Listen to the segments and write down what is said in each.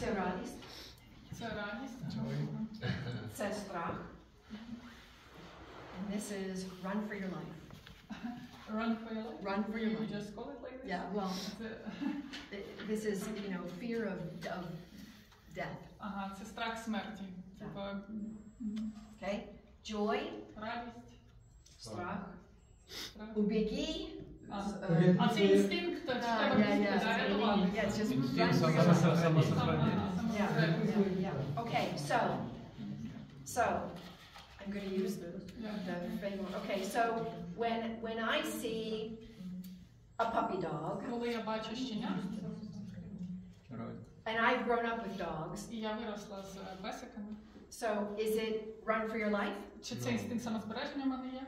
Це радість. Це радість. Це страх. And this is run for your life. Run for your life? Run for your life. You just call it like this? Yeah, well, this is, you know, fear of death. Ага, це страх смерті. Так. Okay? Joy. Радість. Страх. Убеги. А це інстинкт, це треба рятувати. Yeah, it's just yeah. Okay, so I'm going to use the framework. Okay, so when I see a puppy dog, Коли я бачу щеня, and I've grown up with dogs, і я виросла з песиками, so is it run for your life? чи це інстинкт самозбереження в мене є?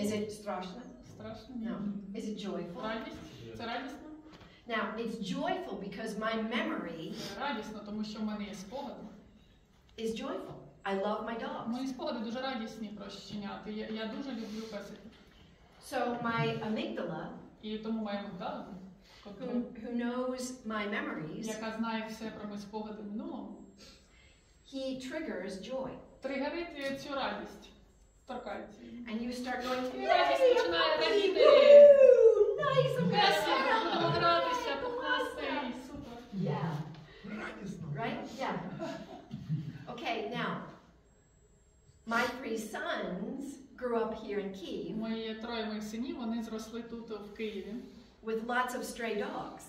Is it страшно? Страшно? No. Is it joyful? Радість? Це радісно? Now, it's joyful because my memory Радісно, тому що в мене є спогади. is joyful. I love my dogs. Мої спогади дуже радісні про щеняти. Я дуже люблю песиків. So my amygdala, І тому моя амігдала, who knows my memories, яка знає все про мої спогади в минулому, he triggers joy. тригерить цю радість, торкається її. And you start going, І радість починає радіти. Nice, I'm Весело, будемо гратися, покласти, супер. Yeah. Right? Yeah. Okay, now, my 3 sons grew up here in Kyiv Мої троє моїх синів, вони зросли тут, в Києві, with lots of stray dogs.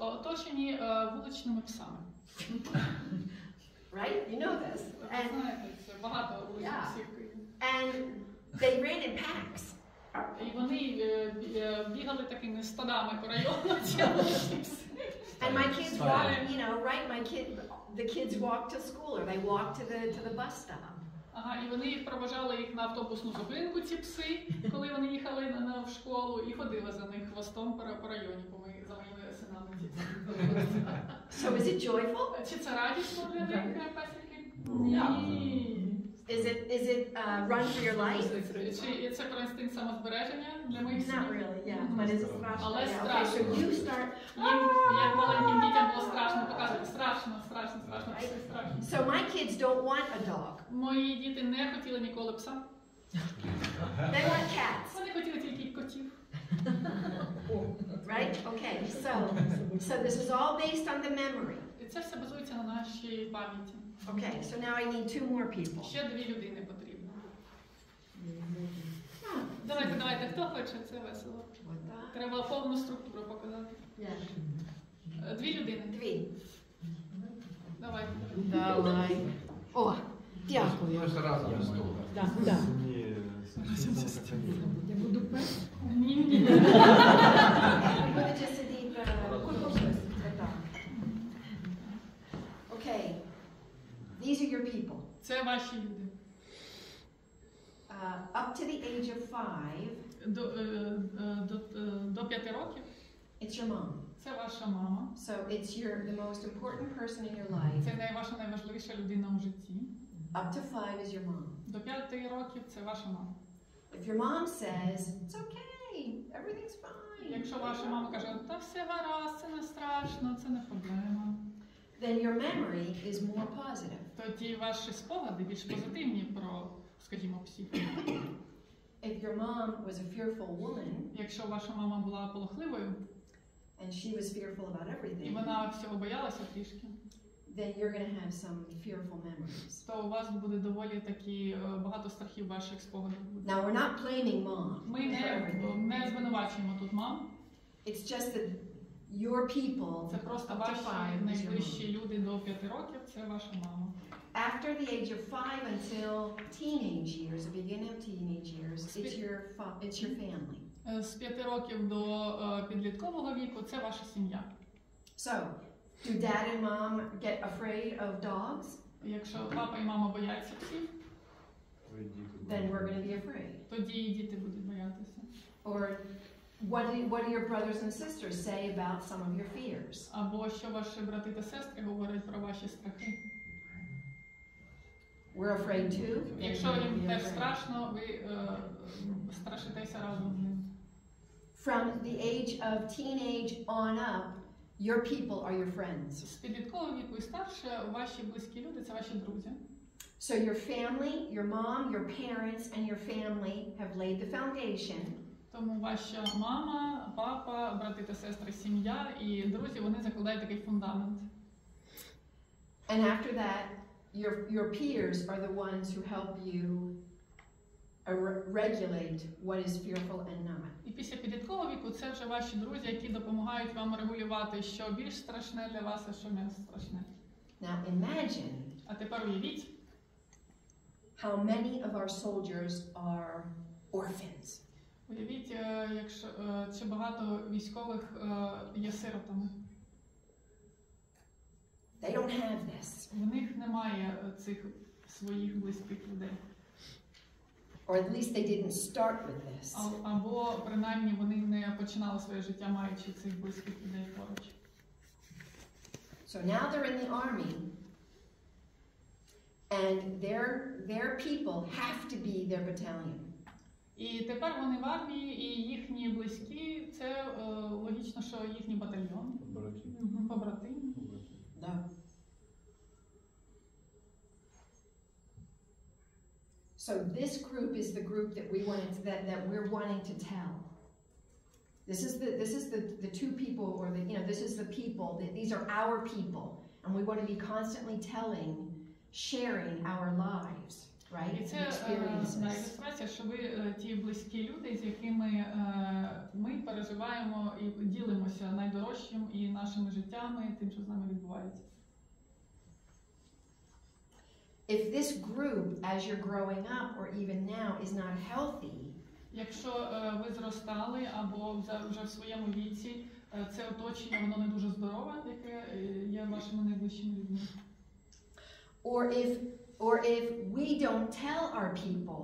оточені вуличними псами. Right? You know this. Ви знаєте, це багато вуличних псів в Києві. And they ran in packs. І вони бігали такими стадами по району, ці вуличні пси. And my kids walk, you know, right? The kids walk to school or they walk to the bus stop. Ага, і вони проважали їх на автобусну зупинку, ці пси, коли вони їхали в школу, і ходили за них хвостом по районі, за моїми синами ці пси. So is it joyful? Чи це радісно для них, песики? Ні. Is it run for your life? Чи це про інстинкт самозбереження для моїх синів? Not really, yeah. But is it страшно? Але Okay, страшно. so you start. Їм, як маленьким дітям, було страшно показувати. Страшно, пси страшно. So my kids don't want a dog. Мої діти не хотіли ніколи пса. They want cats. Вони хотіли тільки котів. Right? Okay. So this is all based on the memory. І це все базується на нашій пам'яті. Okay. So now I need 2 more people. Ще 2 людини потрібно. Давайте, хто хоче, це весело. Треба повну структуру показати. 2 людини. 2. Давайте. О, дякую. Да. Я буду пес. Ні. Будете сидіти так. Okay. These are your people. Це ваші люди. Up to the age of 5. До 5 років. It's your mom. Це ваша мама. So it's the most important person in your life. Це ваша найважливіша людина у житті. Up to 5 is your mom. До 5 років це ваша мама. If your mom says, it's okay, everything's fine. Якщо ваша мама каже, та все гаразд, це не страшно, це не проблема. Then your memory is more positive. Тоді ваші спогади більш позитивні про, скажімо, псів. If your mom was a fearful woman, Якщо ваша мама була полохливою, and she was fearful about і everything, вона всього боялася трішки, then you're going to have some fearful memories. то у вас буде доволі такі багато страхів ваших спогадів. Now we're not blaming mom. Ми не звинувачуємо тут мам. It's just that your people Це просто up to ваші 5 is your найближчі mom. люди до 5 років, це ваша мама. After the age of 5 until teenage years, the beginning of teenage years, it's your family. З 5 років до підліткового віку це ваша сім'я. So, do dad and mom get afraid of dogs? Якщо папа і мама бояться псів, Then we're going to be afraid. тоді і діти будуть боятися. Or what do your brothers and sisters say about some of your fears? Або що ваші брати та сестри говорять про ваші страхи. We're afraid too. Якщо їм теж страшно, ви страшитеся разом з ним. From the age of teenage on up, your people are your friends. З підліткового віку і старше ваші близькі люди – це ваші друзі. So your family, your mom, your parents, and your family have laid the foundation. Тому ваша мама, папа, брати та сестри, сім'я і друзі, вони закладають такий фундамент. And after that, your peers are the ones who help you regulate what is fearful and not. І після підліткового віку це вже ваші друзі, які допомагають вам регулювати, що більш страшне для вас, а що менш страшне. Now imagine А тепер уявіть, how many of our soldiers are orphans. Уявіть, якщо чи багато військових є сиротами. They don't have this. В них немає цих своїх близьких людей. Or at least they didn't start with this. Або принаймні вони не починали своє життя, маючи цих близьких людей поруч. So now they're in the army, and their people have to be their battalion. І тепер вони в армії, і їхні близькі – це логічно, що їхній батальйон. Побратим. Да. So this group is the group that we're wanting to tell. This is the two people, or this is the people. These are our people, and we want to be constantly sharing our lives, right? І це Experiences. ілюстрація, що ви ті близькі люди, з якими ми переживаємо і ділимося найдорожчим і нашими життями, тим, що з нами відбувається. If this group, as you're growing up, or even now, is not healthy, якщо ви зростали або вже в своєму віці, це оточення, воно не дуже здорове, яке є вашими найближчими людьми. Or if we don't tell our people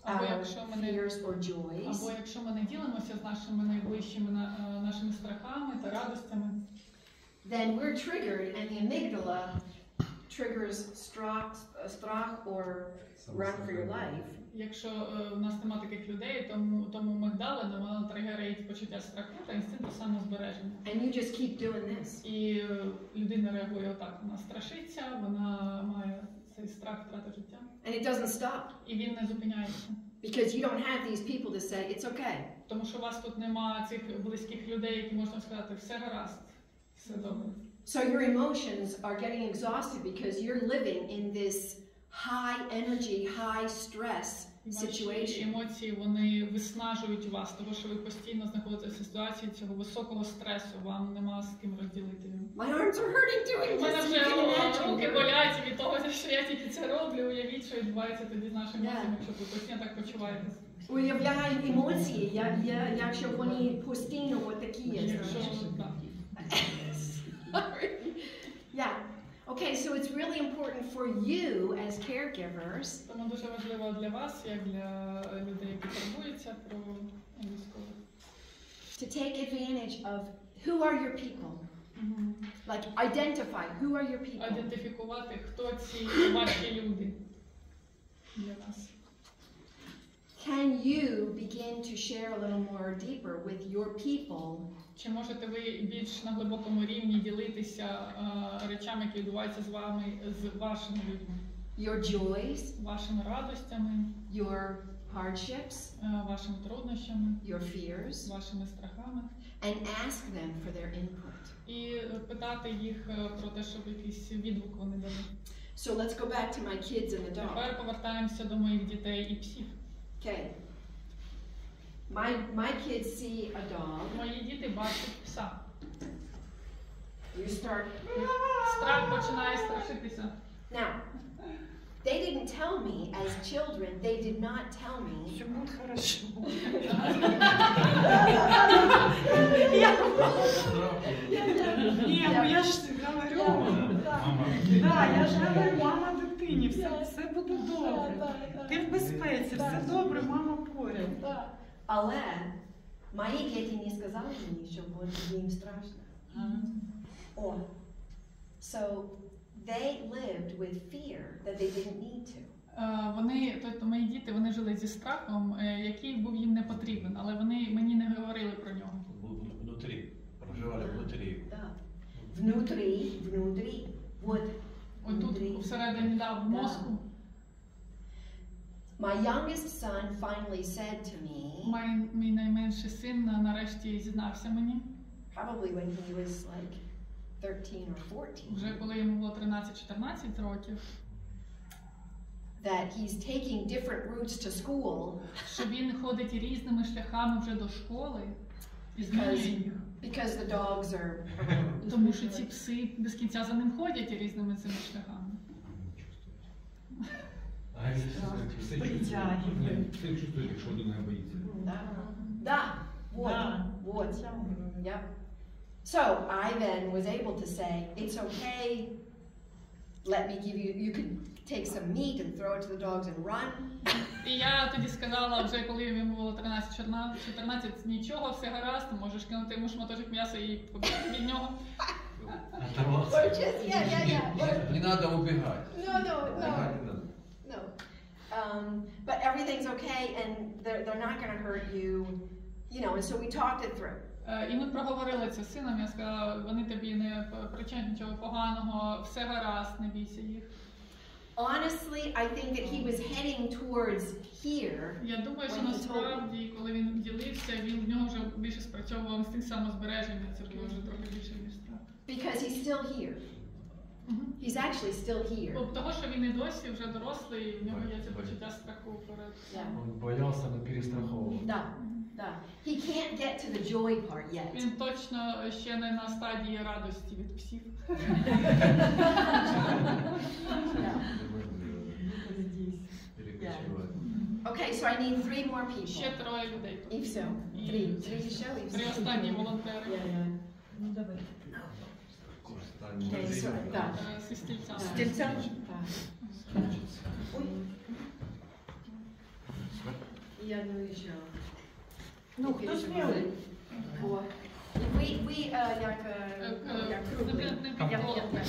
our fears or joys, або якщо ми не ділимося з нашими найближчими нашими страхами та радостями, then we're triggered, and the amygdala triggers strach or run for your life. Якщо в нас нема таких людей, тому мигдала, вона тригерить почуття страху та інстинкту самозбереження. And you just keep doing this. І людина реагує отак, вона страшиться, вона має цей страх втрати життя. And it doesn't stop. І він не зупиняється. Because you don't have these people to say, it's okay. Тому що у вас тут нема цих близьких людей, які можна сказати, все гаразд, все добре. So your emotions are getting exhausted because you're living in this high energy, high stress situation. Ваші емоції, вони виснажують вас, тому що ви постійно знаходитеся в ситуації цього високого стресу, вам нема з ким розділити. My arms are hurting doing У мене this. вже руки болять від того, що я тільки це роблю. Уявіть, що відбувається тоді з нашими емоціями, якщо ви постійно так почуваєтесь. Уявляю емоції, якщо вони постійно отакі є. Yeah. Okay, so it's really important for you as caregivers. Тому дуже важливо для вас, як для людей, які турбуються про військових, to take advantage of who are your people. Like identify who are your people. Ідентифікувати, хто ці ваші люди для вас. Can you begin to share a little more deeper with your people? Чи можете ви більш на глибокому рівні ділитися речами, які відбуваються з вами, з вашими людьми? Your joys, вашими радостями, your hardships, вашими труднощами, your fears, вашими страхами. And ask them for their input. І питати їх про те, щоб якийсь відгук вони дали. So let's go back to my kids and the dog. Тепер повертаємося до моїх дітей і псів. Okay. My kids see a dog. Мої діти бачать пса. You start. Страх починає страшитися. Now, they didn't tell me as children. They did not tell me. Все будет хорошо. Не, ну я ж говорю. Да, я ж говорю, мама дитині, все буде добре. Ти в безпеці, все добре, мама поряд. Але мої діти не сказали мені, що їм страшно. О. So they lived with fear that they didn't need to. Тобто мої діти, вони жили зі страхом, який був їм не потрібен, але вони мені не говорили про нього. Внутрі, проживали внутрі. Да. Внутри. Вот. Ось тут всередині, да, в мозку. My youngest son finally said to me, Мій найменший син нарешті зізнався мені. probably when he was like 13 or 14, Вже коли йому було 13-14 років. that he's taking different routes to school Що він ходить різними шляхами вже до школи і змінює їх. because the dogs are around. Тому що ці пси без кінця за ним ходять різними цими шляхами. Все чувствують, якщо людина боїться. Да. Вот. Yep. So I then was able to say, it's okay. Let me give you. You could take some meat and throw it to the dogs and run. І я тоді сказала, вже коли йому було 13-14, нічого, все гаразд, можеш кинути йому шматочок м'яса і побігти від нього. Or just yeah. Не надо убегать. No. But everything's okay, and they're not going to hurt you, you know. And so we talked it through. І ми проговорили це з сином, я сказала, вони тобі не причинять нічого поганого, все гаразд, не бійся їх. Honestly, I think that he was heading towards here. Я думаю, що насправді, коли він ділився, в нього вже більше спрацьовував інстинкт самозбереження, це було вже трохи більше ніж страх. Because he's still here. He's actually still here. Того, що він і досі вже дорослий, в нього є це почуття страху перед. Він боявся, не перестраховував. Да. He can't get to the joy part yet. Він точно ще не на стадії радості від псів. Okay, so I need 3 more people. Ще 3 людей. І все. 3 ще, і все. 3 останні волонтери. Ну давай. Okay, so, да. Зі стільцями. Стільцями? Так. Ой. І одну ще. Ну, хто смілий? О. Ви як круглий. Okay.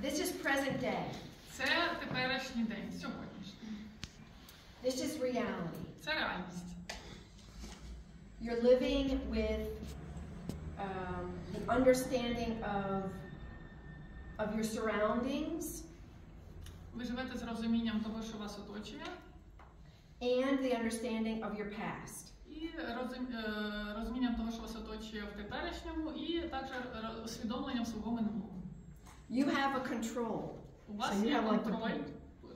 This is present day. Це теперішній день, сьогоднішній. This is reality. Це реальність. You're living with the understanding of your surroundings Ви живете з розумінням того, що вас оточує, and the understanding of your past. і розумінням того, що вас оточує в теперішньому, і також усвідомленням свого минулого. You have a control. У вас є контроль,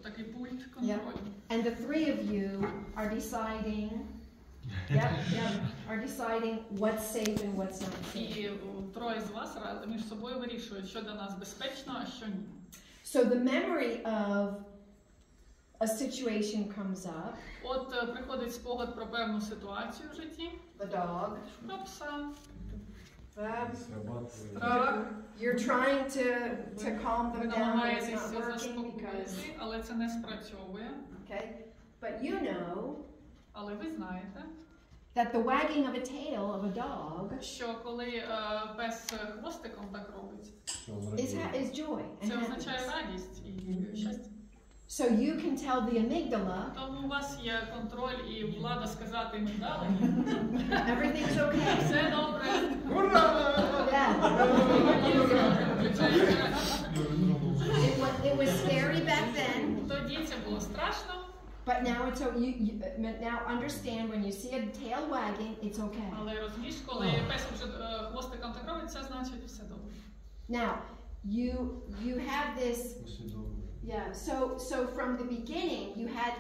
такий пульт контролю. And the 3 of you are deciding are deciding what's safe and what's not safe. І 3 з вас між собою вирішують, що для нас безпечно, а що ні. So the memory of a situation comes up. От приходить спогад про певну ситуацію в житті. The dog. Про пса. You're trying to calm Ви them down, but it's намагаєтесь not working because. заспокоїти, але це не спрацьовує. Okay, but you know. Але ви знаєте, That the wagging of a tail of a dog що коли пес хвостиком так робить, is joy and це означає happiness. радість і щастя. So you can tell the amygdala Тому у вас є контроль і влада сказати амігдалі, everything's okay. все добре. It was scary back then. Тоді це було страшно. But now it's now understand when you see a tail wagging, it's okay. Але розумієш, коли пес вже хвостиком так робить, це значить все добре. Now you have this. Yeah. So from the beginning, you had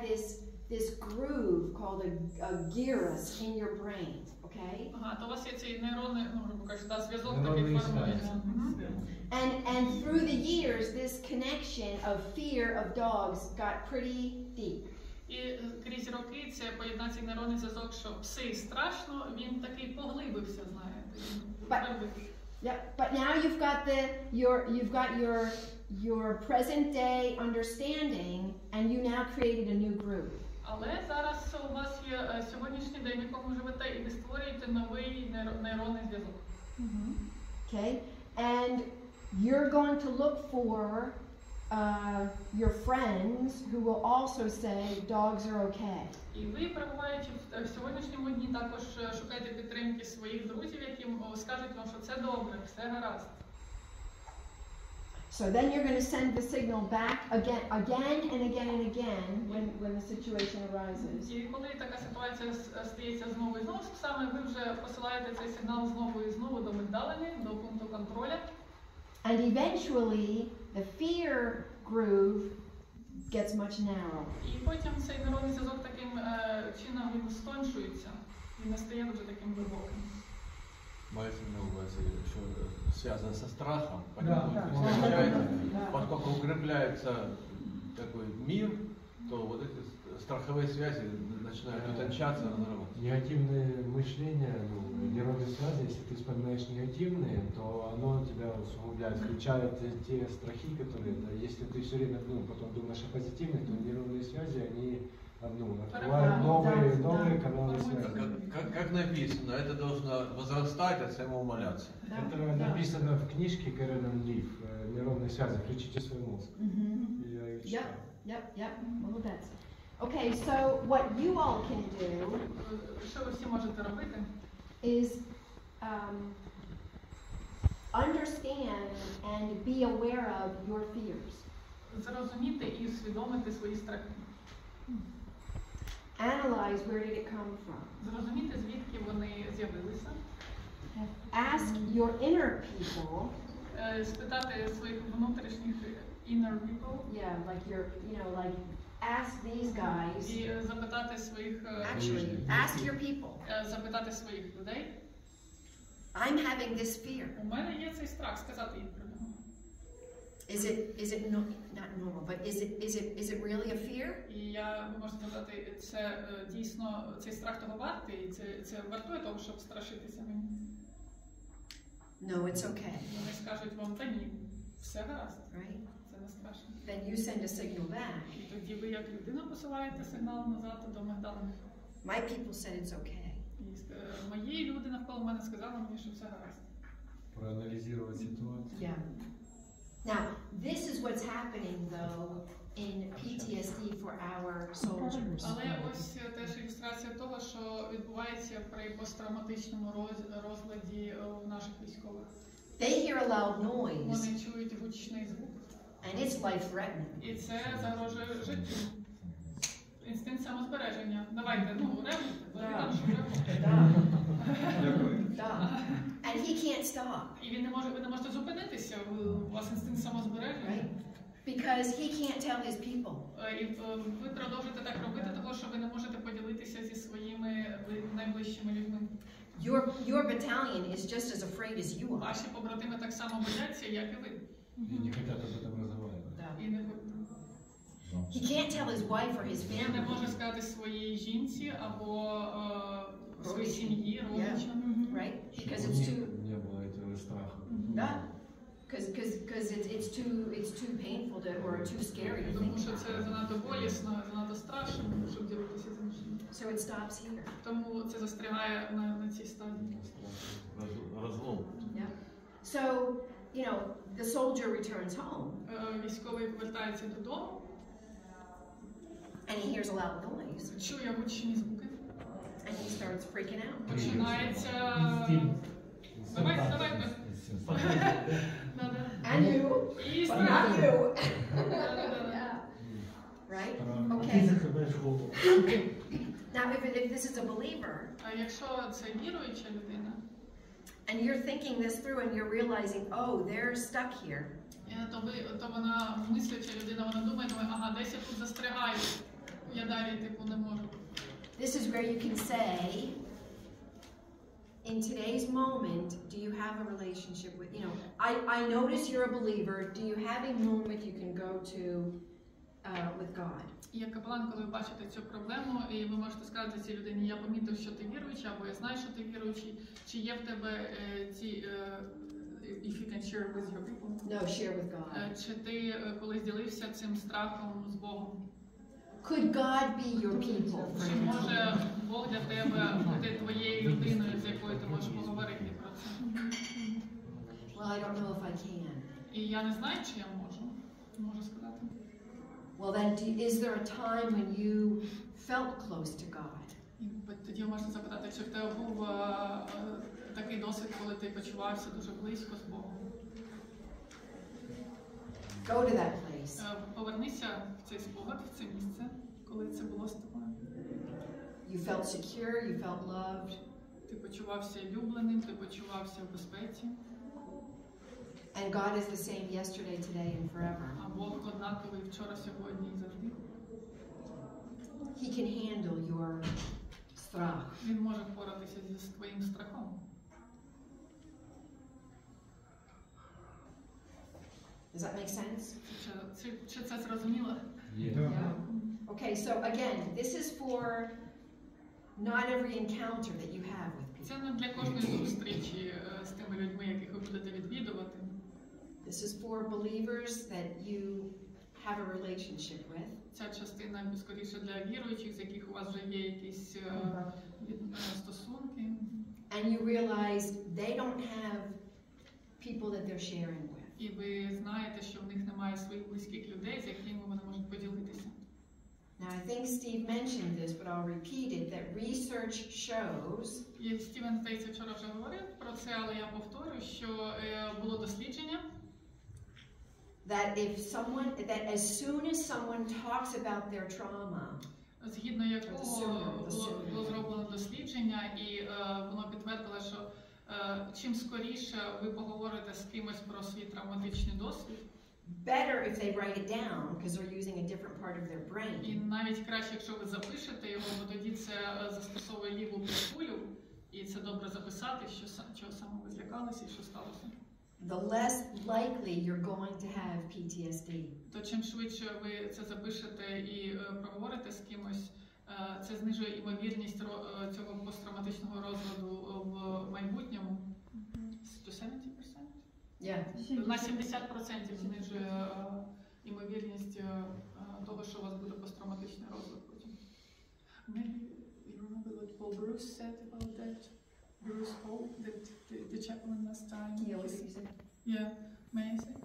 this groove called a gyrus in your brain. Okay. Ага, то у вас є цей нейронний, грубо кажучи, зв'язок такий формується. And through the years, this connection of fear of dogs got pretty deep. І крізь роки це поєднання цей нейронний зв'язок, що пси страшно, він такий поглибився, знаєте. But now you've got your present day understanding, and you now created a new group. Але зараз у вас є сьогоднішній день, в якому живете, і ви створюєте новий нейронний зв'язок. Okay, and you're going to look for your friends who will also say dogs are okay. І ви, перебуваючи в сьогоднішньому дні, також шукайте підтримки своїх друзів, які скажуть вам, що це добре, все гаразд. So then you're going to send the signal back again and again when the situation arises. І коли така ситуація стається знову і знову, саме ви вже посилаєте цей сигнал знову і знову до мигдалини, до пункту контроля. And eventually the fear groove gets much narrower. І потім цей нейронний зв'язок таким чином він стоншується, він не стає вже таким глибоким. Мається на увазі, що зв'язано со страхом, поскольку укрепляется такой мир, то вот эти страховые связи начинают утончаться, разрываться. Негативное мышление, нейронные связи, если ты вспоминаешь негативные, то оно тебя усугубляет, включает те страхи, которые, если ты все время потом думаешь о позитивных, то нейронные связи, они открывают новые каналы связи. Как написано, это должно возрастать, а самоумоляться. Это написано в книжке Кэролин Лив «Нейронные связи». Включите свой мозг. Я ее читал. Yep. Молодец. Okay, so what you all can do Що ви всі можете робити? is understand and be aware of your fears. Зрозуміти і усвідомити свої страхи. Analyze where did it come from. Zrozumіти, звідки вони з'явилися. Ask your inner people. Спитати своїх внутрішніх inner people. Yeah, like your, like ask these guys. І запитати своїх Actually, ask your people. Запитати своїх людей. I'm having this fear. У мене є цей страх, сказати їм про нього. Is it not normal, but is it really a fear? І ви можете сказати, це дійсно цей страх того вартий, це вартує того, щоб страшитися мені. No, it's okay. Вони скажуть вам, та ні, все гаразд. Right? Це не страшно. Then you send a signal back. І тоді ви як людина посилаєте сигнал назад до мигдалини. My people said it's okay. І мої люди навколо мене сказали мені, що все гаразд. Проаналізувати ситуацію. Yeah. Now, this is what's happening though in PTSD for our soldiers. Але ось теж ілюстрація того, що відбувається при посттравматичному розладі у наших військових. They hear a loud noise. Вони чують гучний звук. And it's life-threatening. І це загрожує життю. Інстинкт самозбереження. Давайте, ревнуйте, бо там що Да. And he can't stop. І ви не можете зупинитися, у вас інстинкт самозбереження. Right? Because he can't tell his people. І ви продовжуєте так робити, того, що ви не можете поділитися зі своїми найближчими людьми. Your battalion is just as afraid as you are. Ваші побратими так само бояться, як і ви. И не хотят об этом разговаривать. І не He can't tell his wife or his Він не family. може сказати своїй жінці або своїй сім'ї, родичам. Right? Because it's too. Не было этого страха. Yeah. Because it's too painful to or too scary to Тому think що це about. занадто болісно, занадто страшно, щоб ділитися з іншими. So it stops here. Тому це застрягає на цій стадії. Разлом. Yeah. So, the soldier returns home Військовий повертається додому, and he hears a loud noise чує гучні звуки. and he starts freaking out. Починається... Давайте. And you, І but not страх. you. Да-да-да. Right? Okay. Now, if this is a believer, А якщо це віруюча людина, and you're thinking this through and you're realizing, oh, they're stuck here. то вона мисляча людина, вона думає, ага, десь я тут застрягаю, я далі не можу. This is where you can say, in today's moment, do you have a relationship with, I notice you're a believer, do you have a moment you can go to with God? І як капелан, коли ви бачите цю проблему, і ви можете сказати цій людині, я помітив, що ти віруючий, або я знаю, що ти віруючий, чи є в тебе ці, if you can share with your people? No, share with God. Чи ти колись ділився цим страхом з Богом? Could God be your people? Чи може Бог для тебе бути твоєю людиною, з якою ти можеш поговорити про це? Well, I don't know if I can. І я не знаю, чи я можу. можу сказати. Well then, is there a time when you felt close to God? І тоді можна запитати, чи в тебе був такий досвід, коли ти почувався дуже близько з Богом? Go to that place. Повернися в цей спогад, в це місце, коли це було з тобою. You felt secure, you felt loved. Ти почувався любленим, ти почувався в безпеці. And God is the same yesterday, today, and forever. А Бог однаковий вчора, сьогодні і завжди. He can handle your страх. Він може впоратися зі твоїм страхом. Does that make sense? Чи це зрозуміло? Yeah. Okay, so again, this is for not every encounter that you have with people. Це не для кожної зустрічі з тими людьми, яких ви будете відвідувати. This is for believers that you have a relationship with. Ця частина скоріше для віруючих, з яких у вас вже є якісь стосунки. And you realize they don't have people that they're sharing with. І ви знаєте, що в них немає своїх близьких людей, з якими вони можуть поділитися. Now, I think Steve mentioned this, but I'll repeat it, that research shows І Стівен, здається, вчора вже говорив про це, але я повторю, що було дослідження, that that as soon as someone talks about their trauma, згідно якого було зроблено дослідження, і воно підтвердило, що чим скоріше ви поговорите з кимось про свій травматичний досвід, better if they write it down because they're using a different part of their і brain. навіть краще, якщо ви запишете його, бо тоді це застосовує ліву півкулю, і це добре записати, чого саме ви злякалися і що сталося. The less likely you're going to have PTSD. То чим швидше ви це запишете і проговорите з кимось, це знижує ймовірність цього посттравматичного розладу в майбутньому. До 70%? Yeah. На 70% знижує ймовірність того, що у вас буде посттравматичний розлад потім. Maybe you remember what Paul Bruce said about that? Bruce Paul, the chaplain last time. Yeah, what did you say? Yeah, amazing.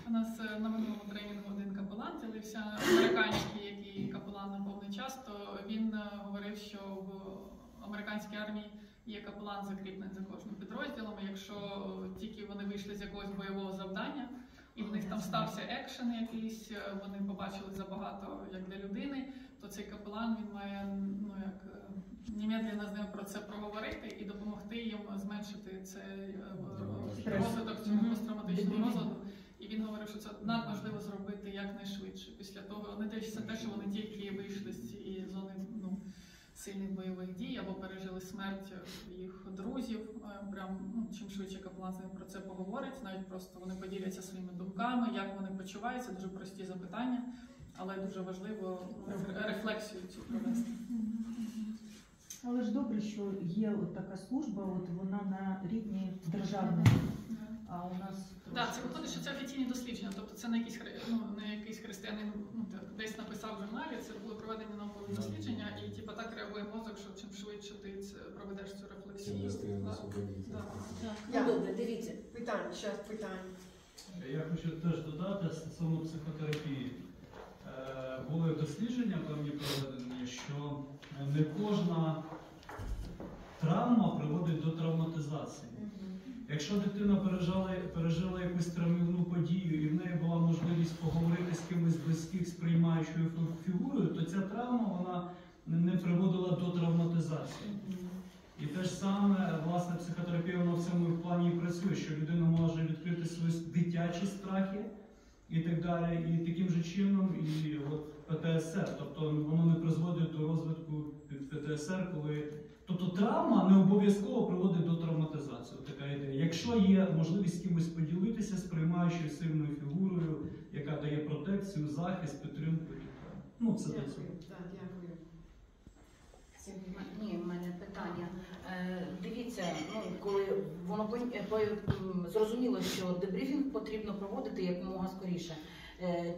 У нас на минулому тренінгу один капелан ділився, американський, який капелан на повний час, то він говорив, що в американській армії є капелан закріплений за кожним підрозділом, і якщо тільки вони вийшли з якогось бойового завдання, і в них там стався екшен якийсь, вони побачили забагато як для людини, то цей капелан, він має, немедленно з ним про це проговорити і допомогти їм зменшити цей розвиток цього посттравматичного розладу. І він говорив, що це надважливо зробити якнайшвидше. Після того, не дивлячись на те, що вони тільки вийшли з цієї зони сильних бойових дій або пережили смерть їх друзів. Прям чим швидше капелан з ним про це поговорить, навіть просто вони поділяться своїми думками, як вони почуваються, дуже прості запитання, але дуже важливо рефлексію цю провести. Але ж добре, що є от така служба, от вона на рівні державної, а у нас... Так, це виходить, що це офіційні дослідження, тобто це не якийсь християнин десь написав в журналі, це були проведені наукові дослідження, і так реагує мозок, що чим швидше ти проведеш цю рефлексію. Ну, добре, дивіться. Питання, зараз питання. Я хочу теж додати стосовно психотерапії. Були дослідження певні проведені, що не кожна травма приводить до травматизації. Якщо дитина пережила якусь травмівну подію і в неї була можливість поговорити з кимось близьких, сприймаючою фігурою, то ця травма вона не приводила до травматизації. І те ж саме, власне, психотерапія вона в цьому плані і працює, що людина може відкрити свої дитячі страхи і так далі, і таким же чином і от ПТСР, тобто воно не призводить до розвитку ПТСР, коли... Тобто травма не обов'язково приводить до травматизації, така ідея. Якщо є можливість з кимось поділитися, сприймаючою сильною фігурою, яка дає протекцію, захист, підтримку і так. Ну, це до цього. Дякую. Ні, в мене питання. Дивіться, коли воно зрозуміло, що дебрифінг потрібно проводити якомога скоріше.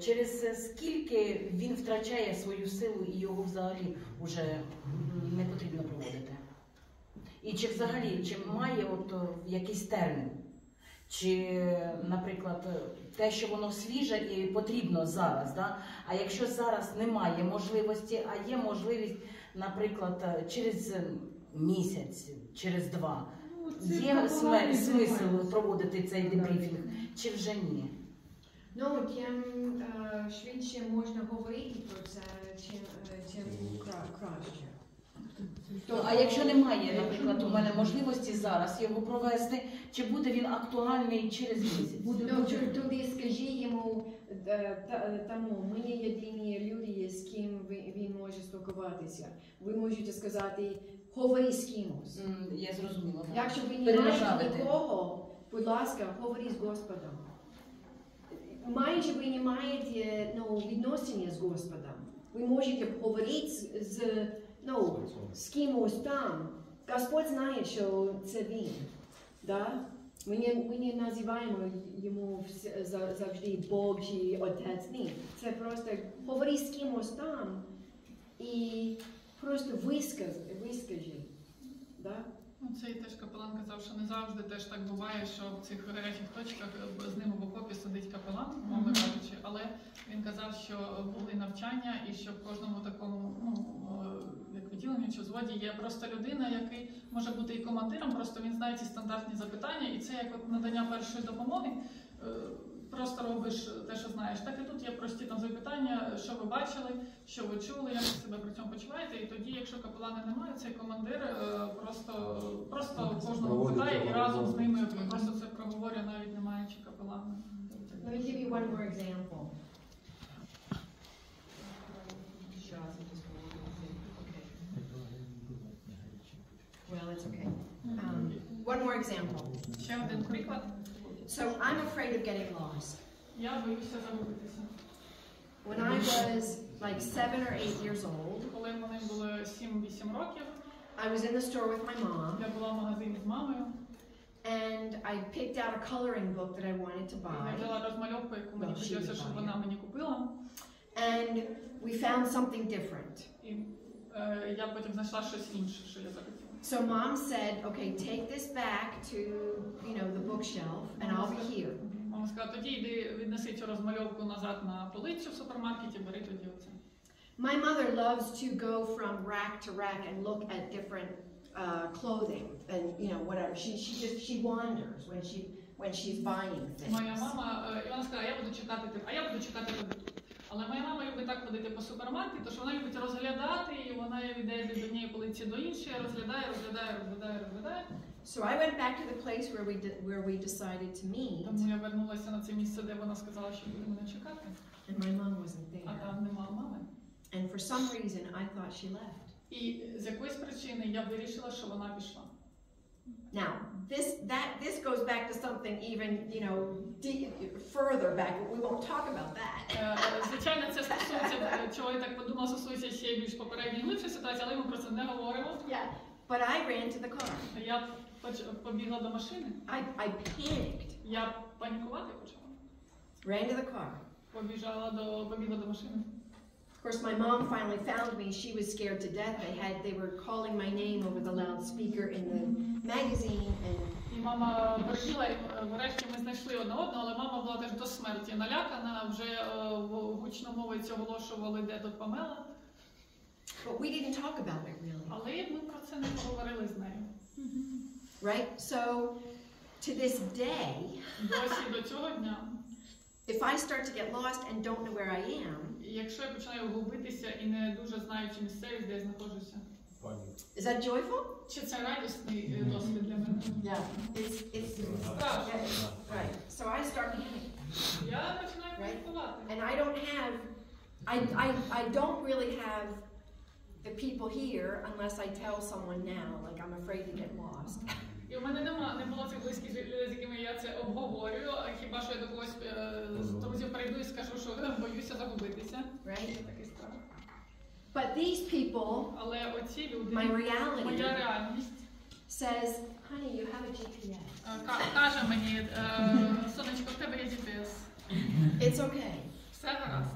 Через скільки він втрачає свою силу і його взагалі вже не потрібно проводити? І чи взагалі, чи має якийсь термін? Чи, наприклад, те, що воно свіже і потрібно зараз, да? А якщо зараз немає можливості, а є можливість, наприклад, через місяць, через 2, є смисл проводити цей дебрифінг, чи вже ні? Ну, тим швидше можна говорити про це, чим краще. А якщо немає, наприклад, у мене можливості зараз його провести, чи буде він актуальний через місяць? Ну, тоді скажи йому, тому, ми не єдині люди, з ким він може спілкуватися. Ви можете сказати, говори з кимось. Я зрозуміла. Якщо ви не маєте нікого, будь ласка, говори з Господом. Майже ви не маєте відносини з Господом. Ви можете говорити з кимось там. Господь знає, що це він. Да? Ми не називаємо йому завжди Бог чи Отець. Ні. Це просто говори з кимось там і просто вискажи. Да? Ну, це і теж капелан казав, що не завжди теж так буває, що в цих гарячих точках з ними в окопі сидить капелан, мовно кажучи, але він казав, що були навчання і що в кожному такому, як відділенні чи зводі є просто людина, який може бути і командиром, просто він знає ці стандартні запитання, і це як от надання першої допомоги. Просто робиш те, що знаєш. Так і тут є прості там запитання, що ви бачили, що ви чули, як ви себе при цьому почуваєте. І тоді, якщо капелани немає, цей командир просто кожного питає і разом з ними просто це проговорює, навіть не маючи капелана. Let me give you one more example. Well, it's okay. One more example. Ще один приклад. So I'm afraid of getting lost. Я боюся загубитися. When I was like 7 or 8 years old, Коли мені було 7-8 років, I was in the store with my mom, я була в магазині з мамою, and I picked out a coloring book that I wanted to і я buy. взяла розмальовку, яку мені хотілося, щоб вона мені купила. And we found something different. І я потім знайшла щось інше, що я захотіла. So mom said, okay, take this back to, the bookshelf, and I'll be here. Мама сказала, тоді йди, віднеси цю розмальовку назад на полицю в супермаркеті, бери тоді оце. My mother loves to go from rack to rack and look at different clothing and, whatever. She wanders when she's buying things. Моя мама, і вона сказала, я буду чекати тебе, а я буду чекати тебе тут. Але моя мама любить так ходити по супермаркету, що вона любить розглядати, і вона йде від однієї полиці до іншої, розглядає. So I went back to the place where we decided to meet. Тому я вернулася на це місце, де вона сказала, що буде мене чекати. And my mom wasn't there. А там нема мами. And for some reason I thought she left. І з якоїсь причини я вирішила, що вона пішла. Now, this goes back to something even, further back, but we won't talk about that. Звичайно, це стосується, чого я так подумала, стосується ще більш попередньої глибшої ситуації, але ми про це не говоримо. Yeah, but I ran to the car. Я побігла до машини. I panicked. Я панікувати почала. Ran to the car. Побігла до машини. Of course, my mom finally found me. She was scared to death. They were calling my name over the loudspeaker in the magazine, and І мама перебігла, і врешті ми знайшли одне одного, але мама була теж до смерті налякана, вже гучномовець оголошували, де тут Памела. but we didn't talk about it really. Але ми про це не поговорили з нею. Right? So, to this day, Досі до цього дня. if I start to get lost and don't know where I am, Якщо я починаю губитися і не дуже знаю, чи місцевість, де я знаходжуся. is that joyful? Чи це радісний досвід для мене? Yeah. It's right. So I start panicking. Я починаю панікувати. And I don't really have the people here unless I tell someone now, like I'm afraid to get lost. І в мене не було цих близьких людей, з якими я це обговорюю, хіба що я до когось з друзів прийду і скажу, що боюся загубитися. Right? Такий страх. But these people, Але оці люди, my reality, моя реальність, says, honey, you have a GPS. Каже мені, сонечко, в тебе є GPS. It's okay. Все гаразд.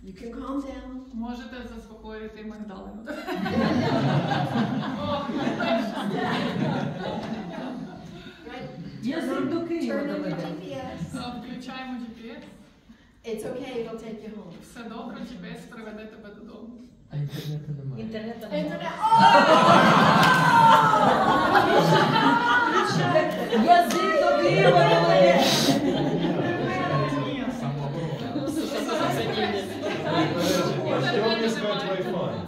You can calm down. Можете заспокоїти мигдалину. Right? Язик до Києва Turn on your доведе. GPS. Включаємо GPS. It's okay, it'll take you home. Все добре, GPS приведе тебе додому. А інтернету немає. Інтернету Internet. Язик до Києва доведе.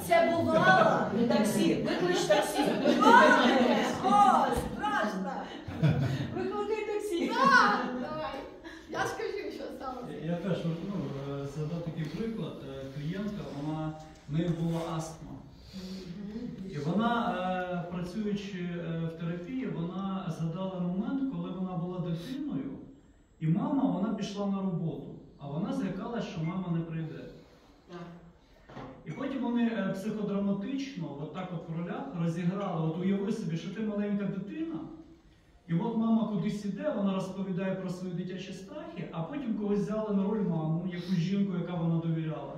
Це бувало. Таксі, виклич таксі. О, страшно. Викликай таксі. Давай. Я скажу, що сталося. Я теж задав такий приклад. Клієнтка, в неї була астма. І вона, працюючи в терапії, вона згадала момент, коли вона була дитиною, і вона пішла на роботу, а вона злякалась, що мама не прийде. І потім вони психодраматично, отак от в ролях розіграли, от уяви собі, що ти маленька дитина, і от мама кудись іде, вона розповідає про свої дитячі страхи, а потім когось взяли на роль маму, якусь жінку, яка вона довіряла.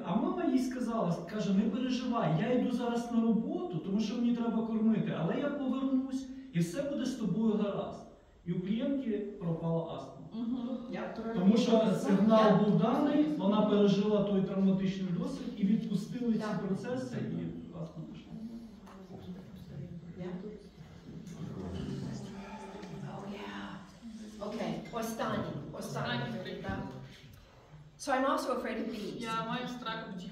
А мама їй сказала, каже, не переживай, я йду зараз на роботу, тому що мені треба кормити, але я повернусь і все буде з тобою гаразд. І у клієнтки пропала астма. Тому що сигнал був даний, вона пережила той травматичний досвід і відпустили ці процеси, і астма пішла. Okay, останній. Так. So I'm also afraid of bees. Я маю страх бджіл.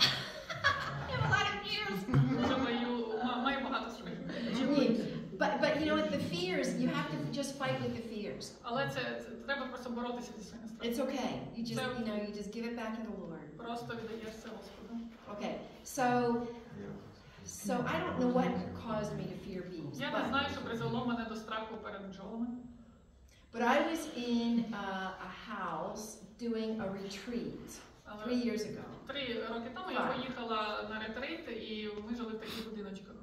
Дуже маю багато страхів. But you know what, the fears, you have to just fight with the fears. Але це треба просто боротися зі своїми страхами. It's okay. You just give it back to the Lord. Просто віддаєш це Господу. Okay, so I don't know what caused me to fear bees. Я не знаю, що призвело мене до страху перед бджолами. But I was in a house doing a retreat 3 years ago. 3 роки тому я поїхала на ретрит, і ми жили в таких будиночках.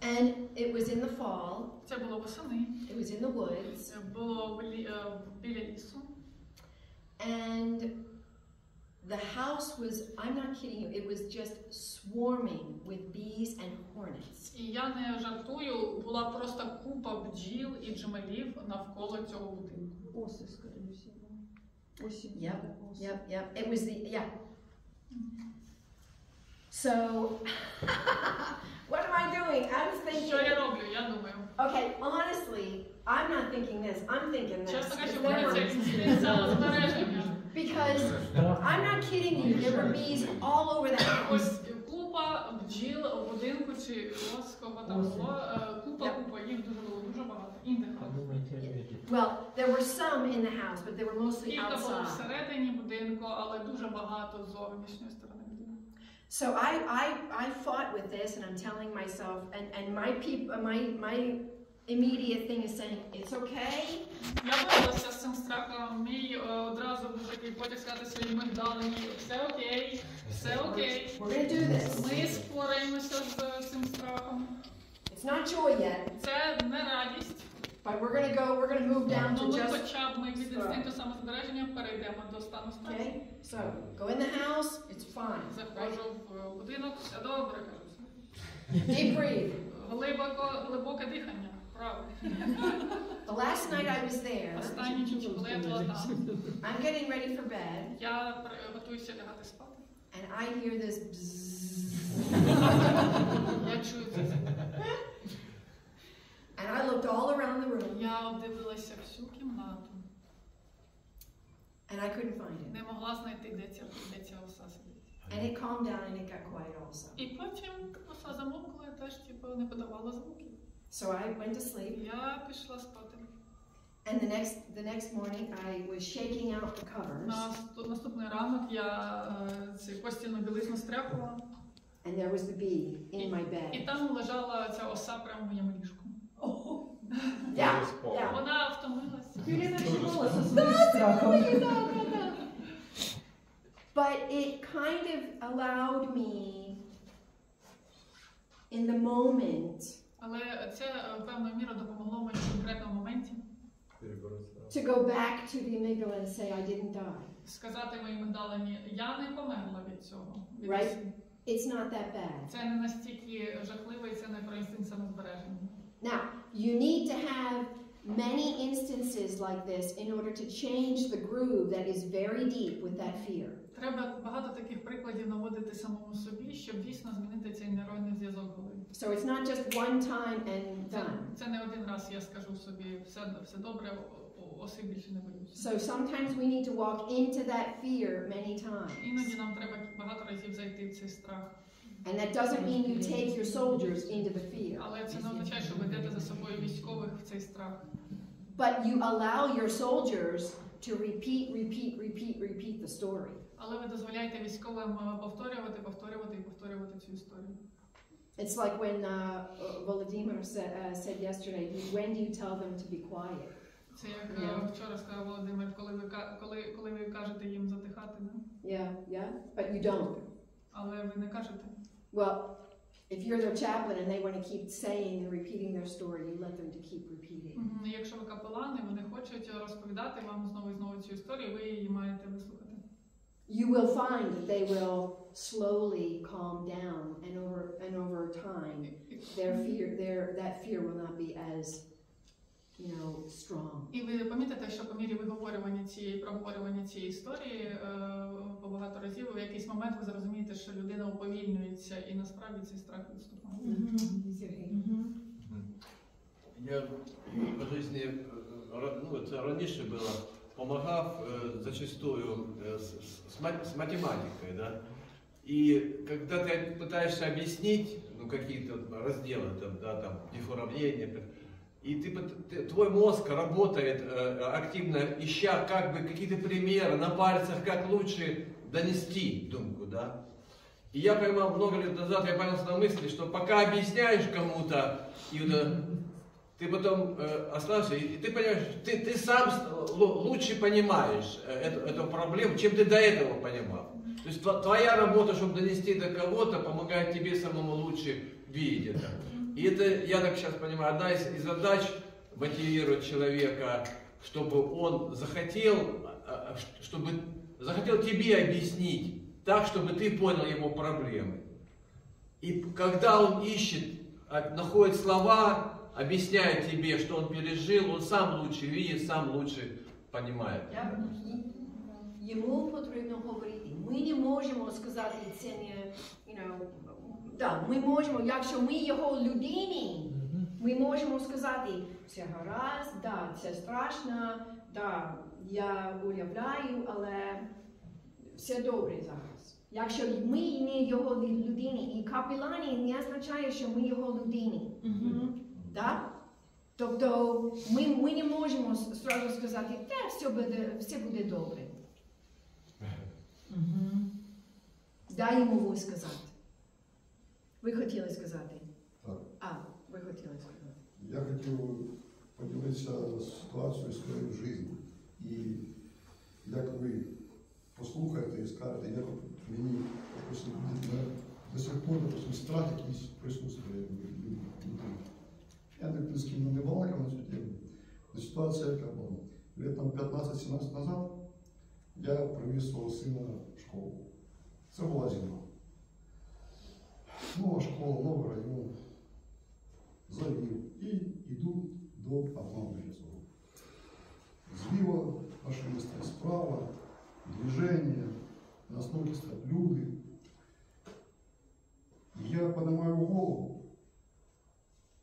And it was in the fall. Це було восени. It was in the woods. Було біля лісу. And the house was, I'm not kidding you, it was just swarming with bees and hornets. І я не жартую, була просто купа бджіл і джмелів навколо цього будинку. Оси, скоріше всього. Yep. It was So, what am I doing? I was thinking. Що я роблю? Я думаю. Okay, honestly, I'm not thinking this. I'm thinking this. Чесно кажучи, в мене це збереження. Because I'm not kidding you. There were bees all over the house. Ось купа бджіл у будинку, чи ось кого там було, купа, їх дуже багато. Well, there were some in the house, but they were mostly Кілька було outside. всередині будинку, але дуже багато з зовнішньої сторони будинку. So I fought with this, and I'm telling myself, and my immediate thing is saying, it's okay. Я боролася з цим страхом. Мій одразу був такий потяг сказати своїм мигдалам, все окей. We're going to do this. Ми спораємося з цим страхом. It's not joy yet, Це не радість. but we're going to move down to Ми just, хоча б від інстинкту самозбереження перейдемо до стану страху. okay? So, go in the house, it's fine. Заходжу в будинок, все добре, кажу. Deep breathe. Глибоке дихання. Правильно. The last night I was there, Останні ніч, коли я була там, I'm getting ready for bed, я готуюся лягати спати. and I hear this bzzz. Я чую це звук. And I looked all around the room, Я обдивилася всю кімнату. and I couldn't find it. Не могла знайти, де ця оса сидить. And it calmed down and it got quiet also. І потім оса замовкла і теж не подавала звуків. So I went to sleep, Я пішла спати. and the next morning I was shaking out the covers, Наступний ранок я цю постільну білизну стряхувала. and there was the bee in my І bed. там лежала ця оса прямо в моєму ліжку. Yeah. Вона втомилася. Юліна чувалася своїм страхом. But it kind of allowed me, in the moment, Але це певною мірою допомогло мені в конкретному моменті to go back to the amygdala and say I didn't die. сказати моїй мигдалині, я не померла від цього. Right? It's not that bad. Це не настільки жахливо і це не про інстинкт самозбереження. Now, you need to have many instances like this in order to change the groove that is very deep with that fear. Треба багато таких прикладів наводити самому собі, щоб дійсно змінити цей нейронний зв'язок в голові. So it's not just one time and done. Це не один раз я скажу собі, все добре, оси більше не боюся. So sometimes we need to walk into that fear many times. Іноді нам треба багато разів зайти в цей страх. And that doesn't mean you take your soldiers into the fear. Але це не означає, що ви йдете за собою військових в цей страх. But you allow your soldiers to repeat the story. Але ви дозволяєте військовим повторювати цю історію. It's like when Volodymyr said yesterday, when do you tell them to be quiet? Це як вчора сказав Володимир, коли ви кажете їм затихати, да? Yeah, but you don't. Але ви не кажете. Well, if you're their chaplain and they want to keep saying and repeating their story, you let them to keep repeating. Якщо ви капелани, вони хочуть розповідати вам знову і знову цю історію, ви її маєте вислухати. You will find that they will slowly calm down, and over time, that fear will not be as, strong. І ви помітите, що по мірі проговорювання цієї історії по багато разів, в якийсь момент ви зрозумієте, що людина уповільнюється, і насправді цей страх відступає. Я по житті, це раніше було, помогав зачастую с математикой, да? И когда ты пытаешься объяснить, какие-то разделы, диф уравнения, и твой мозг работает активно, ища какие-то примеры на пальцах, как лучше донести думку, да? И я поймал много лет назад, я поймался на мысли, что пока объясняешь кому-то, ты потом останешься, и ты понимаешь, ты сам лучше понимаешь эту проблему, чем ты до этого понимал. То есть твоя работа, чтобы донести до кого-то, помогает тебе самому лучше видеть это. И это, я так сейчас понимаю, одна из задач мотивировать человека, чтобы он захотел тебе объяснить так, чтобы ты понял его проблемы. И когда он ищет, находит слова, объясняет тебе, что он пережил, он сам лучше видит, сам лучше понимает. Йому потрібно говорити. Ми не можемо сказати, це не, ми можемо, якщо ми його людині, ми можемо сказати, це гаразд, це страшно, я уявляю, але все добре зараз. Якщо ми не його людині, і капелани не означає, що ми його людині. Да? Тобто ми не можемо одразу сказати, все буде добре. Дай йому сказати. Ви хотіли сказати? Так. Ви хотіли сказати. Я хотів поділитися ситуацією своєї в житті. І як ви послухаєте і скажете, як мені до сих пор страх якийсь присутствує. Я ні з ким не балакав на цю тему. Ситуація яка була. Лет 15-17 назад я привіз свого сина в школу. Це була зима. Нова школа, новий район. Завів і йду до автомобіля свого. Зліва машиниста, справа, движення, на стойці стоять люди. І я піднімаю голову.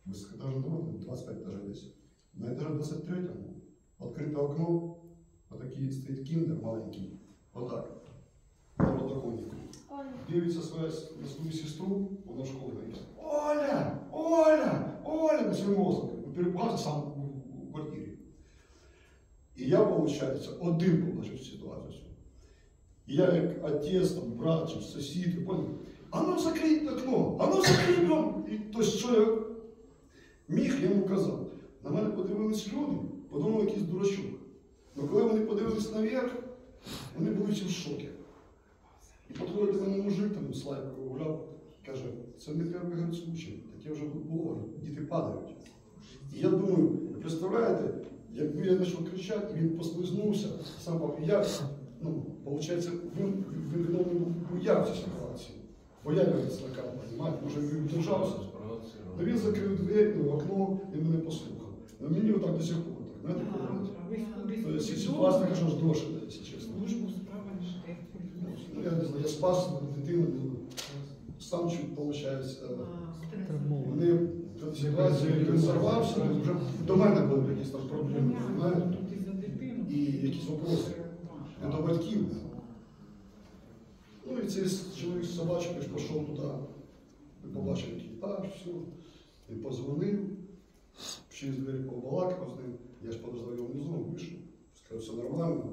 Высокоэтажный дом, 25 этажей здесь. На этаже 23-му открыто окно, вот такие стоит киндер маленький, вот так, на подоконнику. Дивится на свою сестру, он на школу говорит: Оля, Оля, Оля, на свой мозг. Перепугался сам в квартире. И я, получается, один побачив цю ситуацію. И я, как отец, там, брат, там, сусід, понял? А ну закрий окно, а ну закрий дом. І то, що я міг, я йому казав. На мене подивились люди, подумали, якийсь дурачок. Але коли вони подивились наверх, вони були всі в шокі. І підходить до мене мужик, там, слайкою гуляв, каже, це не перший случай, таке вже було, діти падають. І я думаю, представляєте, якби я почав кричати, він послизнувся, сам я, виходить, він боявся ситуації. Бояльність така, розумієте, може він держався. Він закрив двері, окно і мене послухав. Но мне вот так до сих пор, так, знаете, то есть ситуация, конечно, сброшена, если честно. Ну, я не знаю, я спас дитину, сам чуть, получается, вони в ситуації, він зарвався, вже до мене були якісь там проблеми, знаєте, і якісь вопроси, і до батьків. Ну і цей чоловік з собачкою пішов туди, побачив екіпаж, все, і позвонив, через двері побалакав з ним, я ж подождав його внизу, вийшов, сказав, все нормально,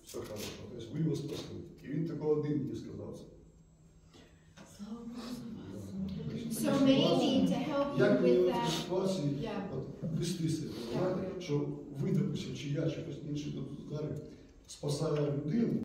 все хорошо, тобто ви його спасли. І він такого один мені сказав це. So maybe to help you Як мені with в цій that, ситуації yeah. вести себе, знаєте, що ви, допустим, чи я, чи хтось інший тут спасає людину,